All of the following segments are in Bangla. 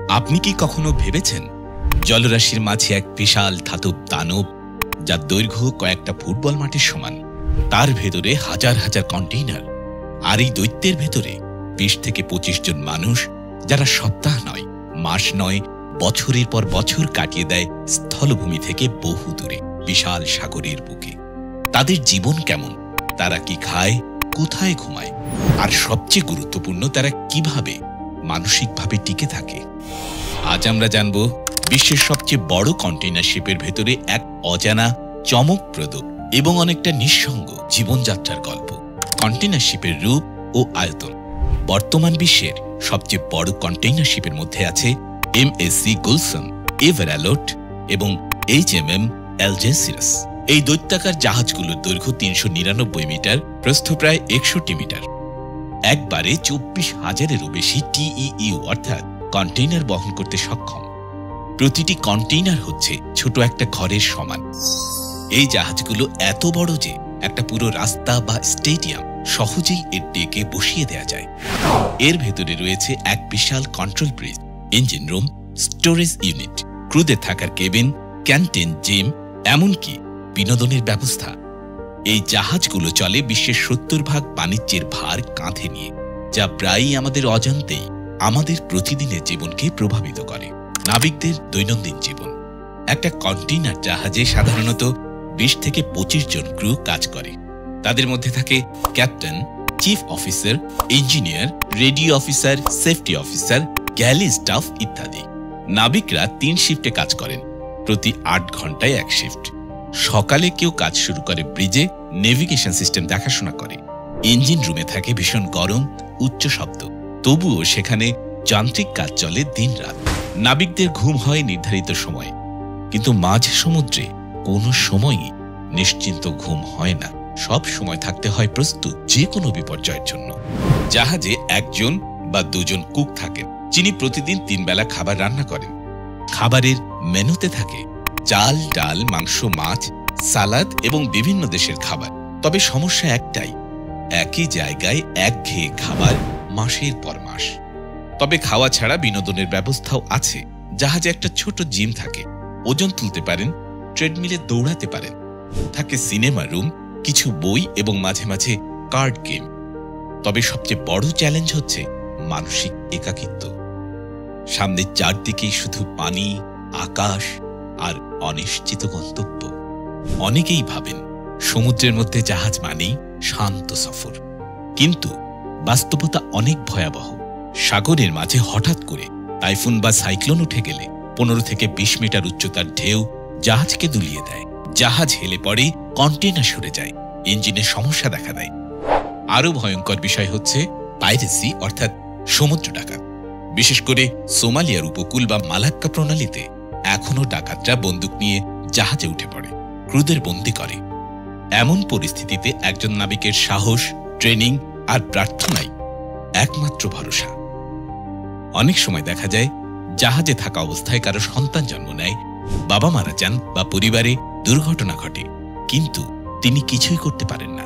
আপনি কি কখনো ভেবেছেন জলরাশির মাঝে এক বিশাল ধাতব দানব, যার দৈর্ঘ্য কয়েকটা ফুটবল মাঠের সমান, তার ভেতরে হাজার হাজার কন্টেইনার, আর এই দৈত্যের ভেতরে ২০ থেকে ২৫ জন মানুষ, যারা সপ্তাহ নয়, মাস নয়, বছরের পর বছর কাটিয়ে দেয় স্থলভূমি থেকে বহু দূরে বিশাল সাগরের বুকে। তাদের জীবন কেমন, তারা কি খায়, কোথায় ঘুমায়, আর সবচেয়ে গুরুত্বপূর্ণ, তারা কিভাবে মানসিকভাবে টিকে থাকে। আজ আমরা জানব বিশ্বের সবচেয়ে বড় কন্টেইনার শিপের ভেতরে এক অজানা, চমকপ্রদ এবং অনেকটা নিঃসঙ্গ জীবনযাত্রার গল্প। কন্টেইনার শিপের রূপ ও আয়তন। বর্তমান বিশ্বের সবচেয়ে বড় কন্টেইনার শিপের মধ্যে আছে MSC গুলশন, এভার অ্যালোট এবং HMM অ্যালজেসিরাস। এই দৈত্যাকার জাহাজগুলোর দৈর্ঘ্য ৩৯৯ মিটার, প্রস্থ প্রায় ৬১ মিটার। একবারে ২৪,০০০-এরও বেশি TEU অর্থাৎ কন্টেইনার বহন করতে সক্ষম। প্রতিটি কন্টেইনার হচ্ছে ছোট একটা ঘরের সমান। এই জাহাজগুলো এত বড় যে একটা পুরো রাস্তা বা স্টেডিয়াম সহজেই এর ডেকে বসিয়ে দেয়া যায়। এর ভেতরে রয়েছে এক বিশাল control bridge, engine room, storage unit, ক্রুদের থাকার কেবিন, ক্যান্টিন, জিম, এমনকি বিনোদনের ব্যবস্থা। এই জাহাজগুলো চলে বিশ্বের ৭০% বাণিজ্যের ভার কাঁধে নিয়ে, যা প্রায়ই আমাদের অজান্তেই আমাদের প্রতিদিনের জীবনকে প্রভাবিত করে। নাবিকদের দৈনন্দিন জীবন। একটা কন্টেইনার জাহাজে সাধারণত ২০ থেকে ২৫ জন ক্রু কাজ করে। তাদের মধ্যে থাকে captain, chief officer, engineer, radio officer, safety officer, galley staff ইত্যাদি। নাবিকরা ৩ শিফটে কাজ করেন, প্রতি ৮ ঘন্টায় এক শিফট। সকালে কেউ কাজ শুরু করে ব্রিজে, নেভিগেশন সিস্টেম দেখাশোনা করে। ইঞ্জিন রুমে থাকে ভীষণ গরম, উচ্চ শব্দ, তবুও সেখানে যান্ত্রিক কাজ চলে দিন-রাত। নাবিকদের ঘুম হয় নির্ধারিত সময়ে, কিন্তু মাঝ সমুদ্রে কোনো সময়ই নিশ্চিন্ত ঘুম হয় না। সব সময় থাকতে হয় প্রস্তুত যে কোনো বিপর্যয়ের জন্য। জাহাজে ১ জন বা ২ জন কুক থাকেন, যিনি প্রতিদিন ৩ বেলা খাবার রান্না করেন। খাবারের মেনুতে থাকে চাল, ডাল, মাংস, মাছ, সালাদ এবং বিভিন্ন দেশের খাবার। তবে সমস্যা একটাই, একই জায়গায় একঘেয়ে খাবার মাসের পর মাস। তবে খাওয়া ছাড়া বিনোদনের ব্যবস্থাও আছে। জাহাজে একটা ছোট জিম থাকে, ওজন তুলতে পারেন, ট্রেডমিলে দৌড়াতে পারেন। থাকে সিনেমা রুম, কিছু বই এবং মাঝে মাঝে কার্ড গেম। তবে সবচেয়ে বড় চ্যালেঞ্জ হচ্ছে মানসিক একাকিত্ব। সামনে চারদিকেই শুধু পানি, আকাশ আর অনিশ্চিত গন্তব্য। অনেকেই ভাবেন সমুদ্রের মধ্যে জাহাজ মানেই শান্ত সফর, কিন্তু বাস্তবতা অনেক ভয়াবহ। সাগরের মাঝে হঠাৎ করে টাইফুন বা সাইক্লোন উঠে গেলে ১৫ থেকে ২০ মিটার উচ্চতার ঢেউ জাহাজকে দুলিয়ে দেয়। জাহাজ হেলে পড়ে, কন্টেইনার সরে যায়, ইঞ্জিনে সমস্যা দেখা দেয়। আরও ভয়ঙ্কর বিষয় হচ্ছে পাইরেসি অর্থাৎ সমুদ্র ডাকাত। বিশেষ করে সোমালিয়ার উপকূল বা মালাক্কা প্রণালীতে এখনও ডাকাতরা বন্দুক নিয়ে জাহাজে উঠে পড়ে, ক্রুদের বন্দী করে। এমন পরিস্থিতিতে একজন নাবিকের সাহস, ট্রেনিং আর প্রার্থনাই একমাত্র ভরসা। অনেক সময় দেখা যায় জাহাজে থাকা অবস্থায় কারো সন্তান জন্ম নেয়, বাবা মারা যান বা পরিবারে দুর্ঘটনা ঘটে, কিন্তু তিনি কিছুই করতে পারেন না।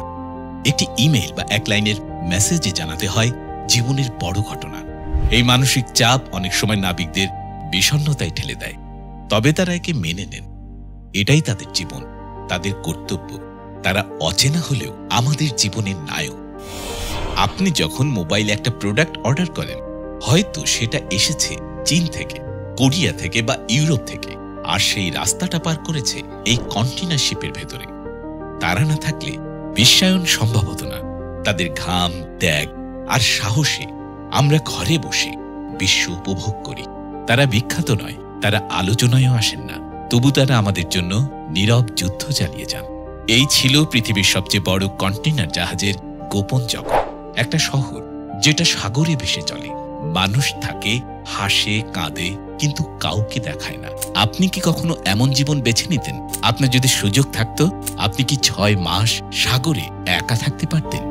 একটি ইমেইল বা ১ লাইনের মেসেজে জানাতে হয় জীবনের বড় ঘটনা। এই মানসিক চাপ অনেক সময় নাবিকদের বিষণ্ণতায় ঠেলে দেয়, তবে তারা একে মেনে নেন। এটাই তাদের জীবন, তাদের কর্তব্য। তারা অচেনা হলেও আমাদের জীবনের নায়ক। আপনি যখন মোবাইলে একটা প্রোডাক্ট অর্ডার করেন, হয়তো সেটা এসেছে চীন থেকে, কোরিয়া থেকে বা ইউরোপ থেকে, আর সেই রাস্তাটা পার করেছে এই কন্টেইনার শিপের ভেতরে। তারা না থাকলে বিশ্বায়ন সম্ভব হতো না। তাদের ঘাম, ত্যাগ আর সাহসে আমরা ঘরে বসে বিশ্ব উপভোগ করি। তারা বিখ্যাত নয়, তারা আলোচনায়ও আসেন না, তবু তারা আমাদের জন্য নীরব যুদ্ধ চালিয়ে যান। এই ছিল পৃথিবীর সবচেয়ে বড় কন্টেইনার জাহাজের গোপন জগৎ। একটা শহর যেটা সাগরে ভেসে চলে, মানুষ থাকে, হাসে, কাঁদে, কিন্তু কাউকে দেখায় না। আপনি কি কখনো এমন জীবন বেছে নিতেন? আপনার যদি সুযোগ থাকতো, আপনি কি ৬ মাস সাগরে একা থাকতে পারতেন?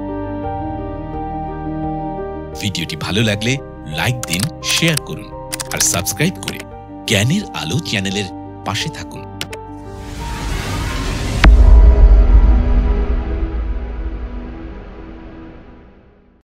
ভিডিওটি ভালো লাগলে লাইক দিন, শেয়ার করুন আর সাবস্ক্রাইব করে জ্ঞানের আলো চ্যানেলের পাশে থাকুন।